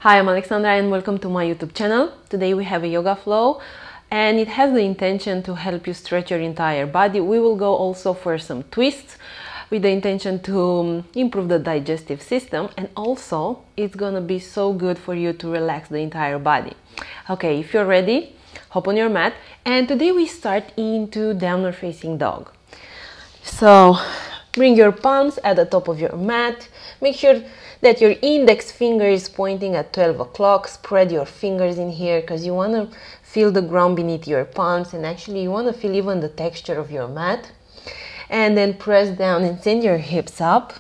Hi, I'm Alexandra and welcome to my YouTube channel. Today we have a yoga flow and it has the intention to help you stretch your entire body. We will go also for some twists with the intention to improve the digestive system, and also it's gonna be so good for you to relax the entire body. Okay, if you're ready, hop on your mat, and today we start into downward facing dog. So bring your palms at the top of your mat. Make sure that your index finger is pointing at 12 o'clock. Spread your fingers in here because you want to feel the ground beneath your palms, and actually you want to feel even the texture of your mat. And then press down and send your hips up.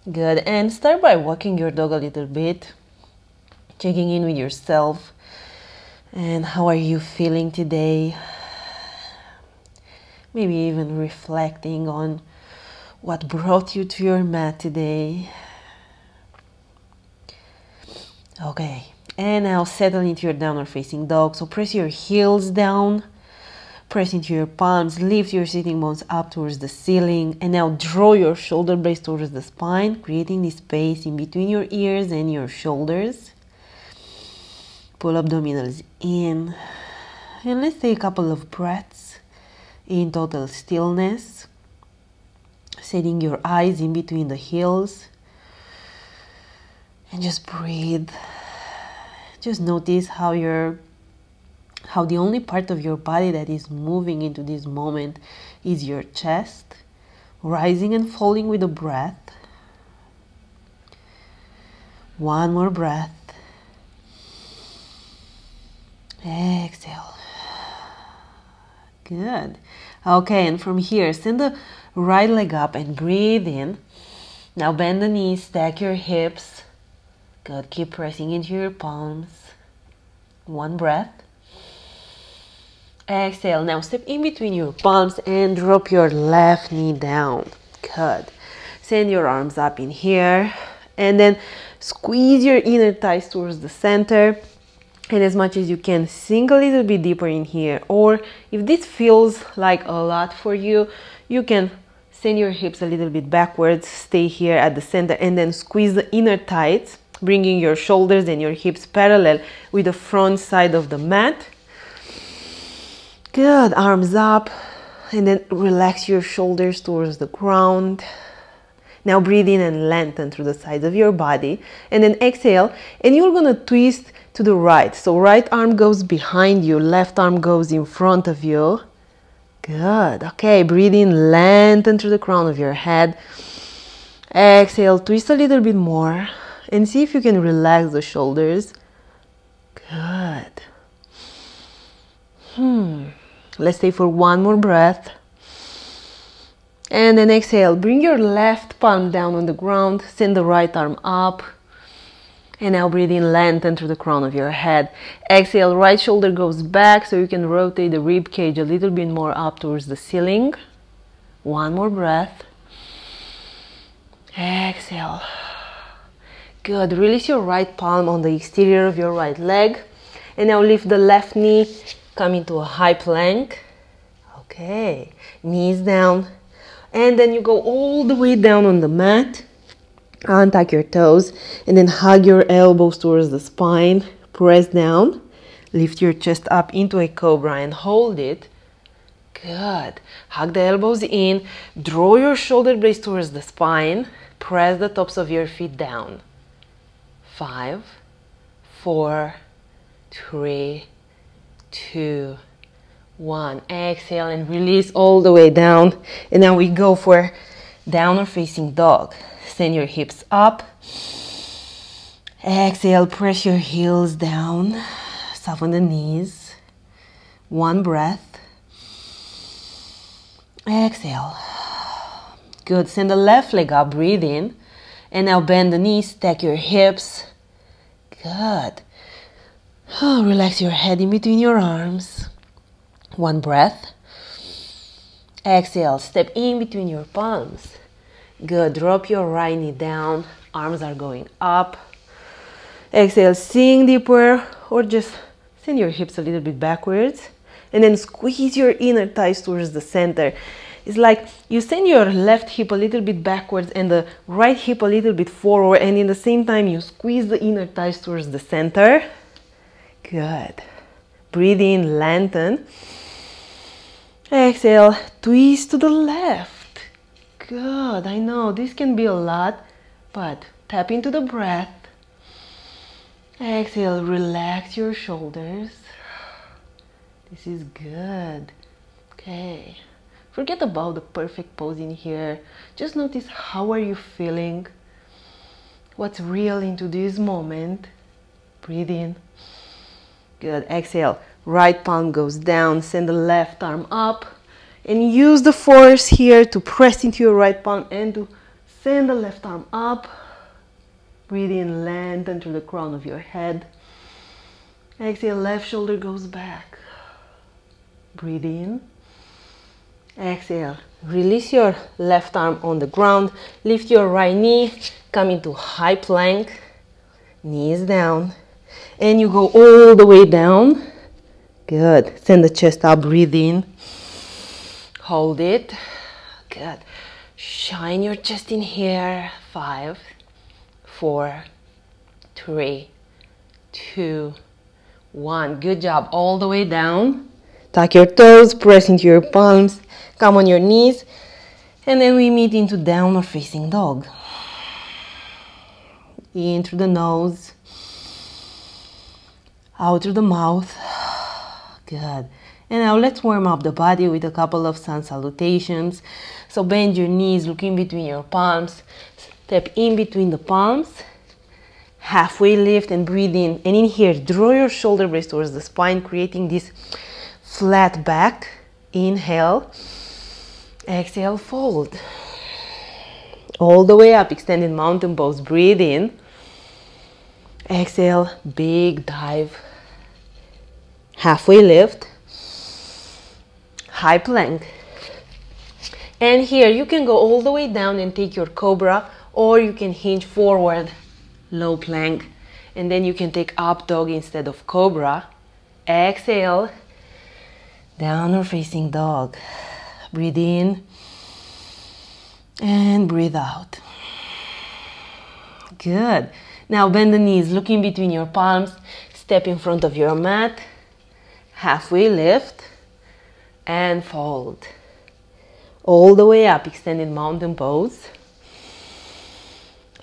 Good. And start by walking your dog a little bit, checking in with yourself. And how are you feeling today? Maybe even reflecting on what brought you to your mat today. Okay, and now settle into your downward facing dog. So press your heels down, press into your palms, lift your sitting bones up towards the ceiling, and now draw your shoulder blades towards the spine, creating this space in between your ears and your shoulders. Pull abdominals in, and let's take a couple of breaths in total stillness, setting your eyes in between the heels. And just breathe. Just notice how the only part of your body that is moving into this moment is your chest, rising and falling with the breath. One more breath. Exhale. Good. Okay, and from here, send the right leg up and breathe in. Now bend the knees, stack your hips. Good, keep pressing into your palms. One breath. Exhale, now step in between your palms and drop your left knee down. Good. Send your arms up in here and then squeeze your inner thighs towards the center. And as much as you can, sink a little bit deeper in here. Or if this feels like a lot for you, you can send your hips a little bit backwards, stay here at the center, and then squeeze the inner thighs, bringing your shoulders and your hips parallel with the front side of the mat. Good, arms up, and then relax your shoulders towards the ground. Now breathe in and lengthen through the sides of your body, and then exhale, and you're gonna twist to the right. So right arm goes behind you, left arm goes in front of you. Good, okay, breathe in, lengthen through the crown of your head. Exhale, twist a little bit more. And see if you can relax the shoulders. Good. Let's stay for one more breath. And then exhale. Bring your left palm down on the ground. Send the right arm up. And now breathe in, lengthen through the crown of your head. Exhale, right shoulder goes back so you can rotate the rib cage a little bit more up towards the ceiling. One more breath. Exhale. Good. Release your right palm on the exterior of your right leg. And now lift the left knee, come into a high plank. Okay. Knees down. And then you go all the way down on the mat. Untuck your toes. And then hug your elbows towards the spine. Press down. Lift your chest up into a cobra and hold it. Good. Hug the elbows in. Draw your shoulder blades towards the spine. Press the tops of your feet down. 5, 4, 3, 2, 1. Exhale and release all the way down. And now we go for downward facing dog. Send your hips up. Exhale, press your heels down. Soften the knees. One breath. Exhale. Good. Send the left leg up. Breathe in. And now bend the knees, stack your hips. Good. Relax your head in between your arms. One breath. Exhale, step in between your palms. Good. Drop your right knee down. Arms are going up. Exhale, sink deeper, or just send your hips a little bit backwards. And then squeeze your inner thighs towards the center. It's like you send your left hip a little bit backwards and the right hip a little bit forward, and in the same time you squeeze the inner thighs towards the center. Good. Breathe in, lengthen. Exhale, twist to the left. Good. I know this can be a lot, but tap into the breath. Exhale, relax your shoulders. This is good. Okay. Forget about the perfect pose in here. Just notice how are you feeling? What's real into this moment? Breathe in. Good. Exhale. Right palm goes down. Send the left arm up. And use the force here to press into your right palm and to send the left arm up. Breathe in, lengthen through the crown of your head. Exhale, left shoulder goes back. Breathe in. Exhale, release your left arm on the ground. Lift your right knee, come into high plank. Knees down. And you go all the way down. Good. Send the chest up, breathe in. Hold it. Good. Shine your chest in here. 5, 4, 3, 2, 1. Good job. All the way down. Tuck your toes, press into your palms, come on your knees, and then we meet into downward facing dog. In through the nose, out through the mouth. Good. And now let's warm up the body with a couple of sun salutations. So bend your knees, look in between your palms, step in between the palms, halfway lift and breathe in. And in here, draw your shoulder blades towards the spine, creating this flat back. Inhale. Exhale, fold. All the way up, extended mountain pose. Breathe in. Exhale, big dive. Halfway lift. High plank. And here you can go all the way down and take your cobra, or you can hinge forward, low plank, and then you can take up dog instead of cobra. Exhale, downward facing dog. Breathe in and breathe out. Good. Now bend the knees, look in between your palms, step in front of your mat, halfway lift and fold. All the way up, extended mountain pose.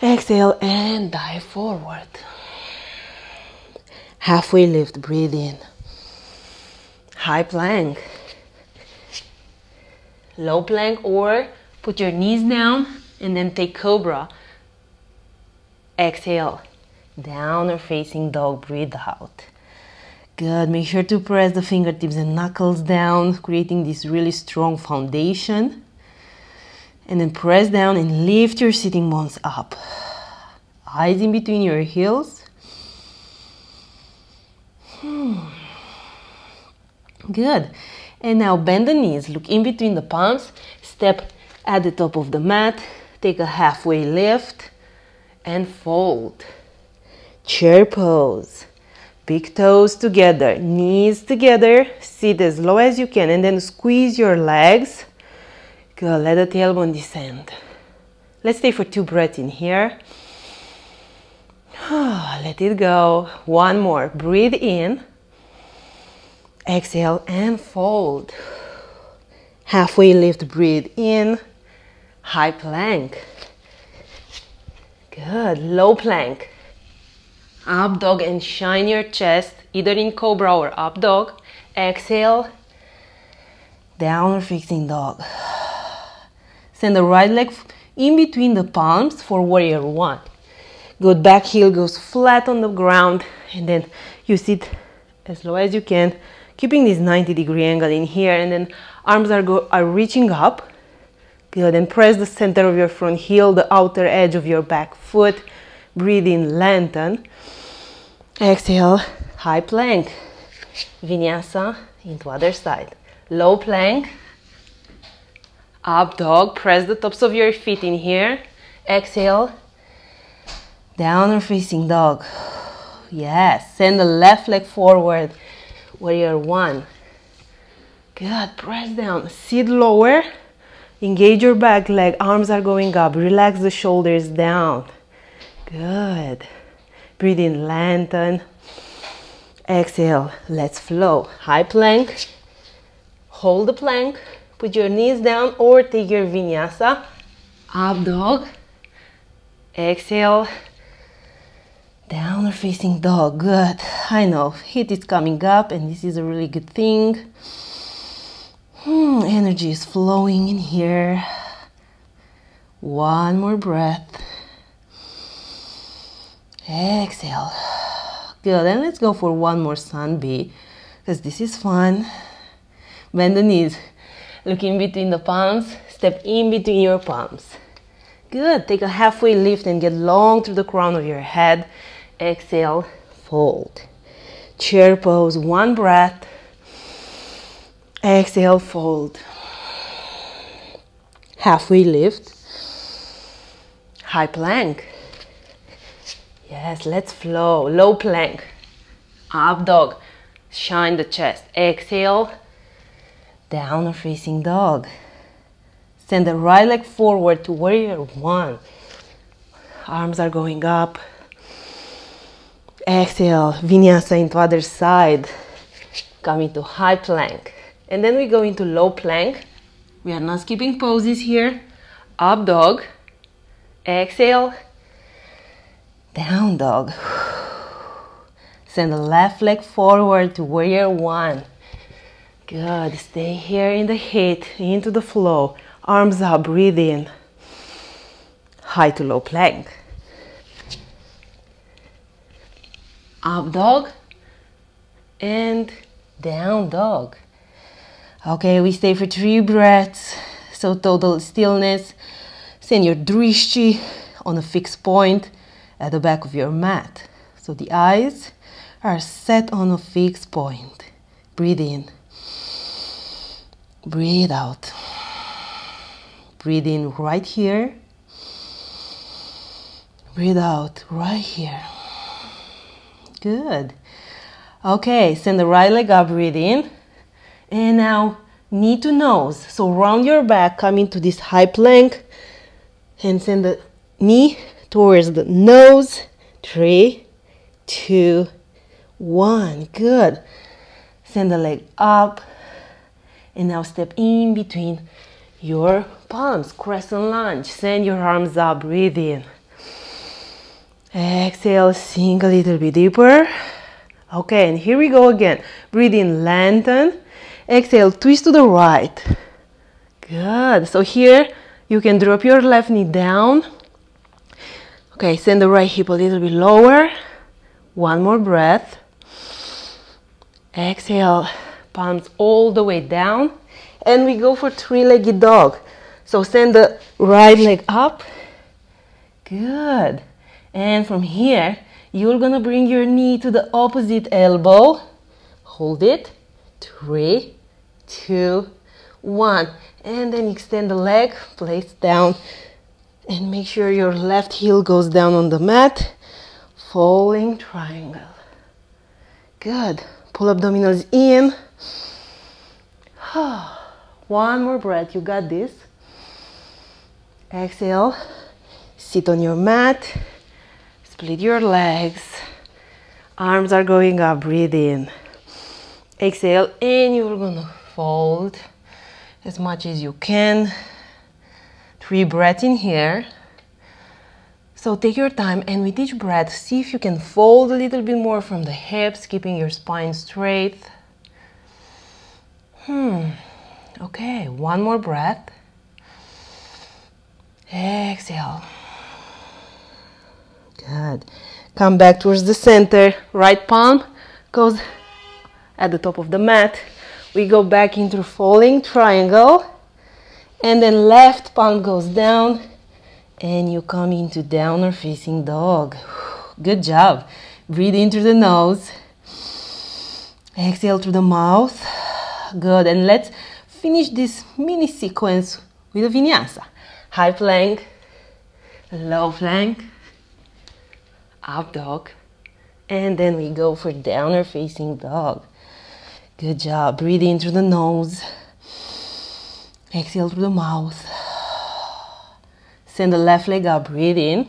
Exhale and dive forward. Halfway lift, breathe in. High plank. Low plank, or put your knees down and then take cobra. Exhale, downward facing dog, breathe out. Good, make sure to press the fingertips and knuckles down, creating this really strong foundation. And then press down and lift your sitting bones up. Eyes in between your heels. Good. And now bend the knees, look in between the palms, step at the top of the mat, take a halfway lift and fold. Chair pose. Big toes together, knees together, sit as low as you can, and then squeeze your legs. Good, let the tailbone descend. Let's stay for 2 breaths in here. Let it go. One more. Breathe in. Exhale and fold. Halfway lift, breathe in. High plank. Good. Low plank. Up dog and shine your chest, either in cobra or up dog. Exhale. Downward facing dog. Send the right leg in between the palms for warrior 1. Good, back heel goes flat on the ground, and then you sit as low as you can, keeping this 90-degree angle in here, and then arms are reaching up. Good, and press the center of your front heel, the outer edge of your back foot. Breathe in, lengthen. Exhale, high plank. Vinyasa into other side. Low plank. Up dog, press the tops of your feet in here. Exhale. Downward facing dog. Yes, send the left leg forward. Warrior 1. Good, press down. Sit lower. Engage your back leg, arms are going up, relax the shoulders down. Good. Breathe in, lengthen. Exhale, let's flow. High plank. Hold the plank, put your knees down or take your vinyasa. Up dog. Exhale. Downward facing dog. Good. I know, heat is coming up and this is a really good thing. Energy is flowing in here. One more breath. Exhale. Good, and let's go for one more sun B, because this is fun. Bend the knees. Look in between the palms. Step in between your palms. Good, take a halfway lift and get long through the crown of your head. Exhale, fold. Chair pose, one breath. Exhale, fold. Halfway lift. High plank. Yes, let's flow. Low plank. Up dog. Shine the chest. Exhale. Downward facing dog. Send the right leg forward to warrior one. Arms are going up. Exhale. Vinyasa into other side. Come into high plank. And then we go into low plank. We are not skipping poses here. Up dog. Exhale. Down dog. Send the left leg forward to warrior one. Good. Stay here in the heat, into the flow. Arms up, breathe in. High to low plank. Up dog. And down dog. Okay, we stay for 3 breaths. So total stillness. Send your drishti on a fixed point at the back of your mat. So the eyes are set on a fixed point. Breathe in. Breathe out. Breathe in right here. Breathe out right here. Good. Okay, send the right leg up, breathe in. And now knee to nose. So round your back, come into this high plank. And send the knee towards the nose. 3, 2, 1. Good. Send the leg up. And now step in between your palms. Crescent lunge. Send your arms up. Breathe in. Exhale. Sink a little bit deeper. Okay, and here we go again. Breathe in. Lengthen. Exhale. Twist to the right. Good. So here you can drop your left knee down. Okay, send the right hip a little bit lower. One more breath. Exhale, palms all the way down. And we go for 3-legged dog. So send the right leg up. Good. And from here, you're gonna bring your knee to the opposite elbow. Hold it. 3, 2, 1. And then extend the leg, place down. And make sure your left heel goes down on the mat. Falling triangle. Good. Pull abdominals in. One more breath. You got this. Exhale. Sit on your mat. Split your legs. Arms are going up. Breathe in. Exhale. And you're going to fold as much as you can. 3 breaths in here. So take your time, and with each breath, see if you can fold a little bit more from the hips, keeping your spine straight. Okay, one more breath. Exhale. Good. Come back towards the center. Right palm goes at the top of the mat. We go back into falling triangle. And then left palm goes down. And you come into downward facing dog. Good job. Breathe in through the nose. Exhale through the mouth. Good. And let's finish this mini sequence with a vinyasa. High plank, low plank, up dog. And then we go for downward facing dog. Good job. Breathe in through the nose. Exhale through the mouth. Send the left leg up, breathe in.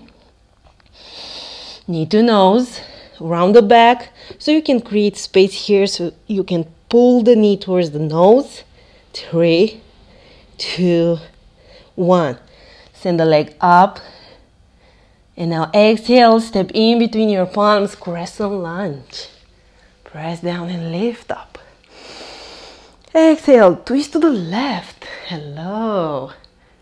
Knee to nose, round the back, so you can create space here so you can pull the knee towards the nose. 3, 2, 1. Send the leg up. And now exhale, step in between your palms, Crescent Lunge. Press down and lift up. Exhale, twist to the left. Hello.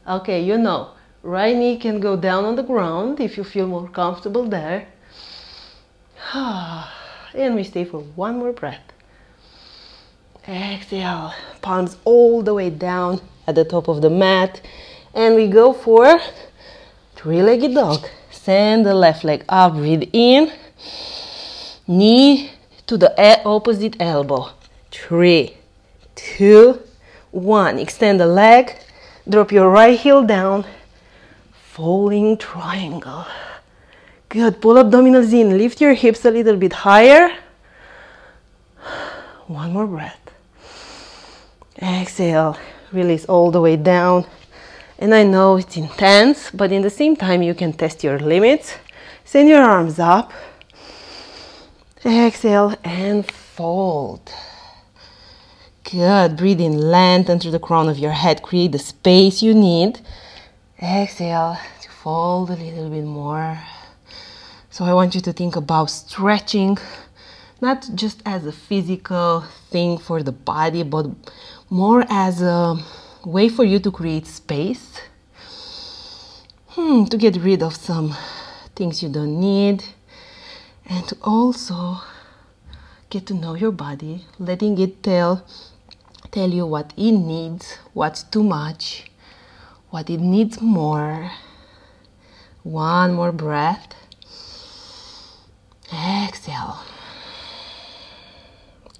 Okay, you know, right knee can go down on the ground if you feel more comfortable there. And we stay for one more breath. Exhale, palms all the way down at the top of the mat. And we go for three-legged dog. Send the left leg up, breathe in. Knee to the opposite elbow. 3, 2, 1. Extend the leg. Drop your right heel down. Falling triangle. Good. Pull abdominals in. Lift your hips a little bit higher. One more breath. Exhale. Release all the way down. And I know it's intense, but in the same time you can test your limits. Send your arms up. Exhale and fold. Good. Breathe in, lengthen through the crown of your head. Create the space you need. Exhale to fold a little bit more. So I want you to think about stretching, not just as a physical thing for the body, but more as a way for you to create space, to get rid of some things you don't need, and to also get to know your body, letting it tell you what it needs, what's too much, what it needs more. One more breath. Exhale.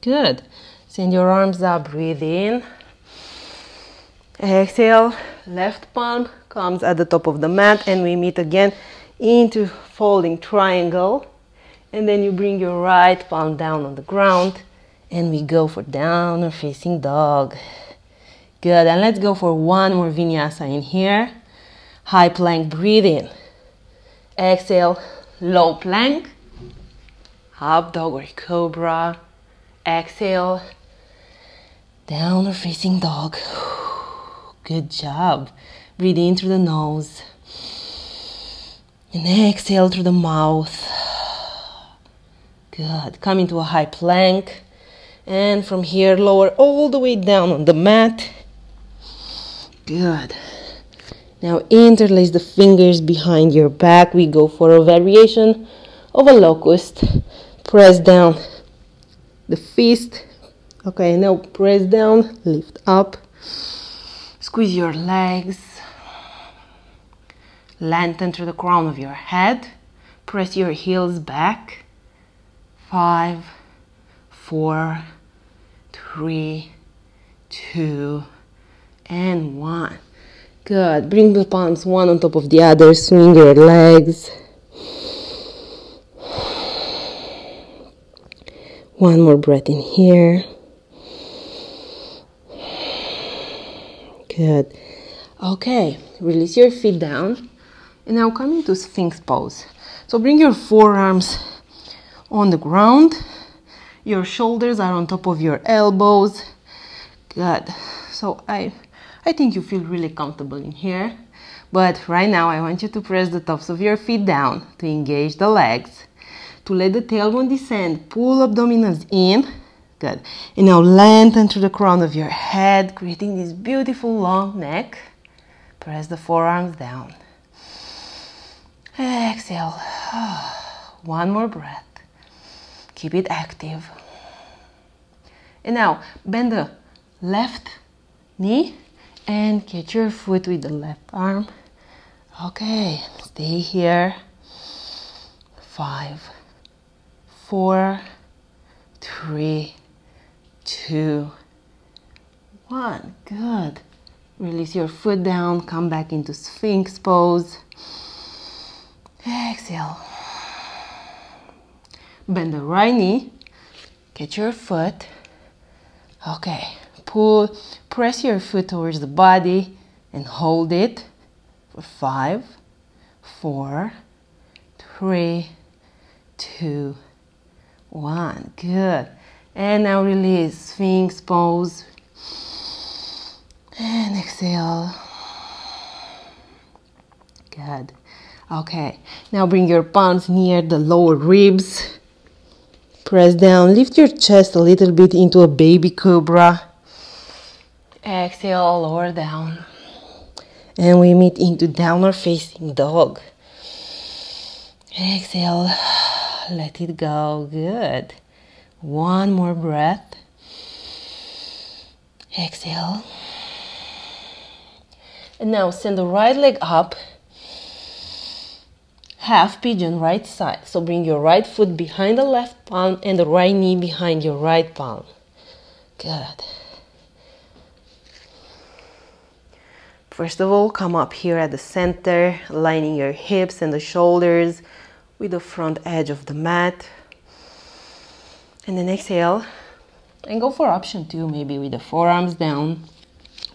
Good. Send your arms up, breathe in. Exhale, left palm comes at the top of the mat and we meet again into folding triangle. And then you bring your right palm down on the ground and we go for downward facing dog. Good, and let's go for one more vinyasa in here. High plank, breathe in. Exhale, low plank. Up dog or cobra. Exhale, downward facing dog. Good job. Breathe in through the nose. And exhale through the mouth. Good. Come into a high plank. And from here, lower all the way down on the mat. Good. Now interlace the fingers behind your back. We go for a variation of a locust. Press down the fist. Okay, now press down, lift up. Squeeze your legs. Lengthen through the crown of your head. Press your heels back. 5, 4, 3, 2, and 1. Good. Bring the palms one on top of the other. Swing your legs. One more breath in here. Good. Okay, release your feet down. And now come into Sphinx Pose. So bring your forearms on the ground. Your shoulders are on top of your elbows. Good. So I think you feel really comfortable in here. But right now I want you to press the tops of your feet down to engage the legs. To let the tailbone descend, pull abdominals in. Good. And now lengthen through the crown of your head, creating this beautiful long neck. Press the forearms down. Exhale. One more breath. Keep it active. And now bend the left knee and catch your foot with the left arm. Okay, stay here. 5, 4, 3, 2, 1. Good. Release your foot down. Come back into Sphinx Pose. Exhale. Bend the right knee. Catch your foot. Okay. press your foot towards the body and hold it for 5, 4, 3, 2, 1. Good. And now release, Sphinx Pose. And exhale. Good. Okay, now bring your palms near the lower ribs. Press down, lift your chest a little bit into a baby cobra. Exhale, lower down. And we meet into downward facing dog. Exhale, let it go. Good. One more breath. Exhale. And now send the right leg up. Half pigeon right side. So bring your right foot behind the left palm and the right knee behind your right palm. Good. First of all, come up here at the center, aligning your hips and the shoulders with the front edge of the mat. And then exhale and go for option 2, maybe with the forearms down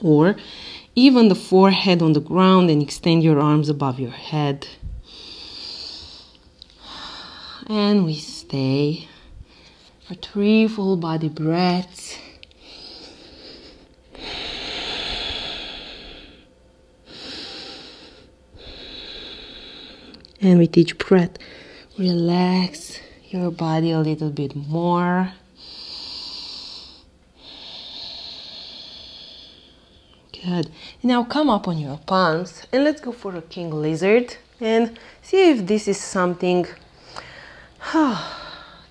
or even the forehead on the ground and extend your arms above your head. And we stay for 3 full body breaths. And with each breath, relax your body a little bit more. Good. Now come up on your palms and let's go for a king lizard and see if this is something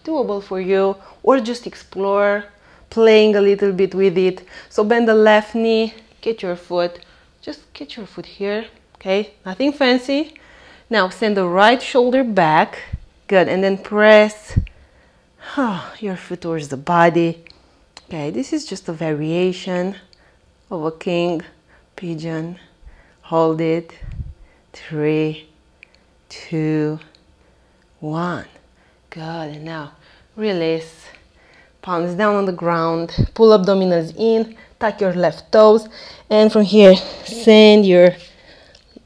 doable for you, or just explore playing a little bit with it. So bend the left knee, get your foot, just get your foot here, okay? Nothing fancy. Now send the right shoulder back. Good. And then press your foot towards the body. Okay, this is just a variation of a king pigeon. Hold it. 3, 2, 1. Good. And now release. Palms down on the ground. Pull abdominals in. Tuck your left toes. And from here, send your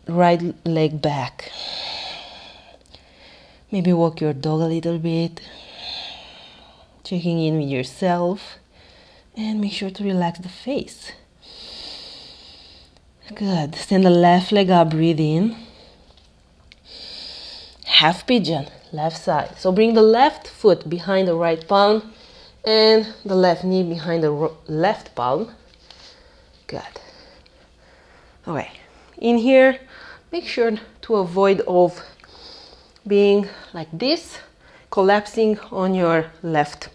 right leg back. Maybe walk your dog a little bit. Checking in with yourself. And make sure to relax the face. Good. Stand the left leg up, breathe in. Half pigeon, left side. So bring the left foot behind the right palm and the left knee behind the left palm. Good. Okay. In here, make sure to avoid of being like this, collapsing on your left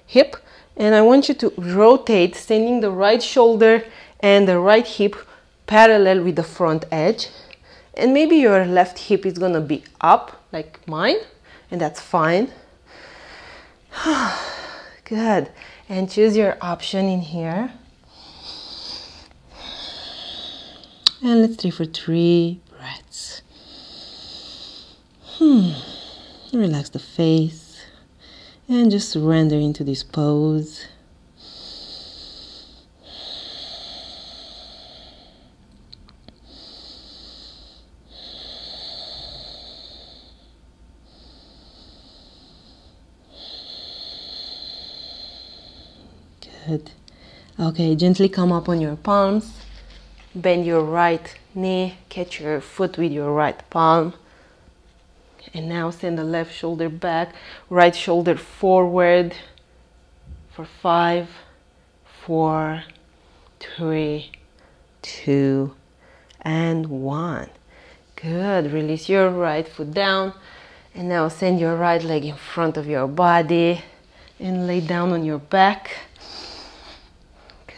hip. And I want you to rotate, sending the right shoulder and the right hip parallel with the front edge. And maybe your left hip is gonna be up like mine, and that's fine. Good. And choose your option in here. And let's try for 3 breaths. Relax the face and just surrender into this pose. Good. Okay, gently come up on your palms. Bend your right knee, catch your foot with your right palm. And now send the left shoulder back, right shoulder forward for 5, 4, 3, 2, and 1. Good. Release your right foot down. And now send your right leg in front of your body and lay down on your back.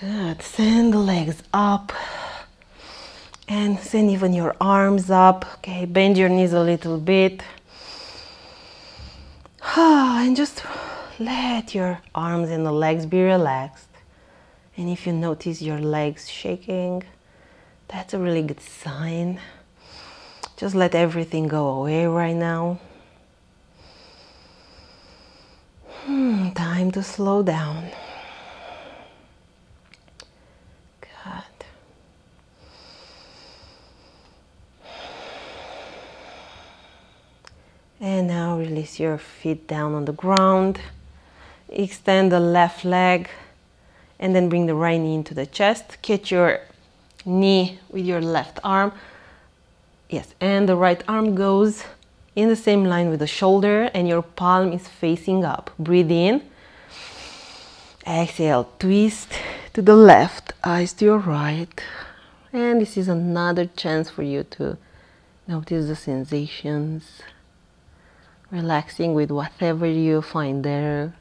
Good. Send the legs up. And send even your arms up. Okay, bend your knees a little bit. And just let your arms and the legs be relaxed. And if you notice your legs shaking, that's a really good sign. Just let everything go away right now. Time to slow down. Place your feet down on the ground. Extend the left leg and then bring the right knee into the chest. Catch your knee with your left arm. Yes, and the right arm goes in the same line with the shoulder and your palm is facing up. Breathe in. Exhale, twist to the left, eyes to your right. And this is another chance for you to notice the sensations. Relaxing with whatever you find there.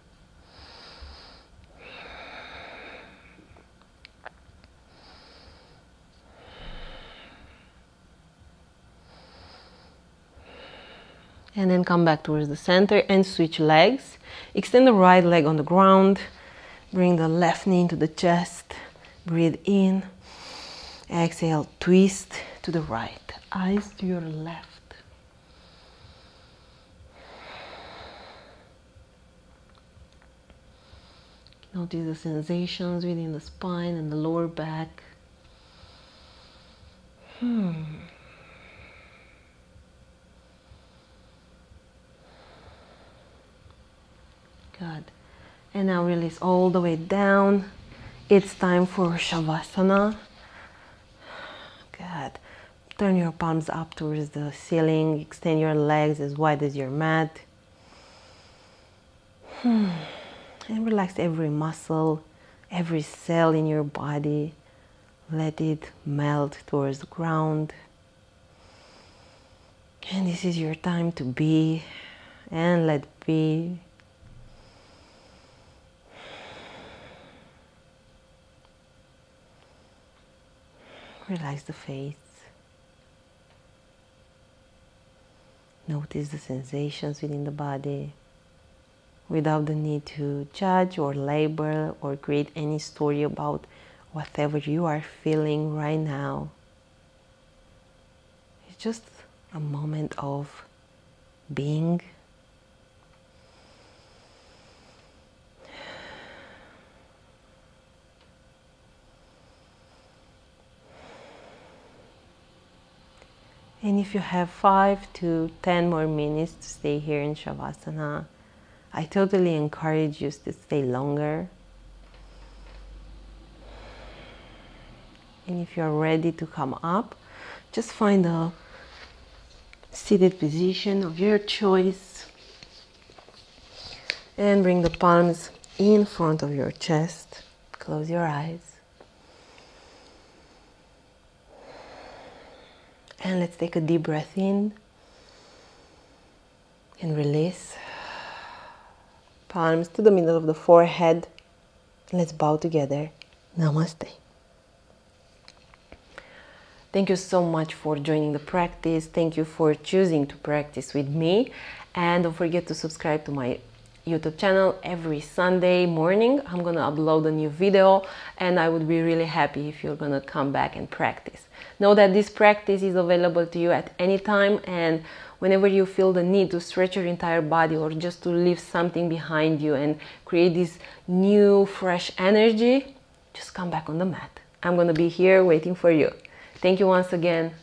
And then come back towards the center and switch legs. Extend the right leg on the ground. Bring the left knee into the chest. Breathe in. Exhale, twist to the right. Eyes to your left. Notice the sensations within the spine and the lower back. Good. And now release all the way down. It's time for Shavasana. Good. Turn your palms up towards the ceiling. Extend your legs as wide as your mat. And relax every muscle, every cell in your body. Let it melt towards the ground. And this is your time to be and let be. Relax the face. Notice the sensations within the body without the need to judge or label or create any story about whatever you are feeling right now. It's just a moment of being. And if you have 5 to 10 more minutes to stay here in Shavasana, I totally encourage you to stay longer. And if you're ready to come up, just find a seated position of your choice. And bring the palms in front of your chest. Close your eyes. And let's take a deep breath in and release. Palms to the middle of the forehead. Let's bow together. Namaste. Thank you so much for joining the practice. Thank you for choosing to practice with me. And don't forget to subscribe to my YouTube channel. Every Sunday morning I'm gonna upload a new video, and I would be really happy if you're gonna come back and practice. Know that this practice is available to you at any time, and whenever you feel the need to stretch your entire body or just to leave something behind you and create this new fresh energy, just come back on the mat. I'm gonna be here waiting for you. Thank you once again.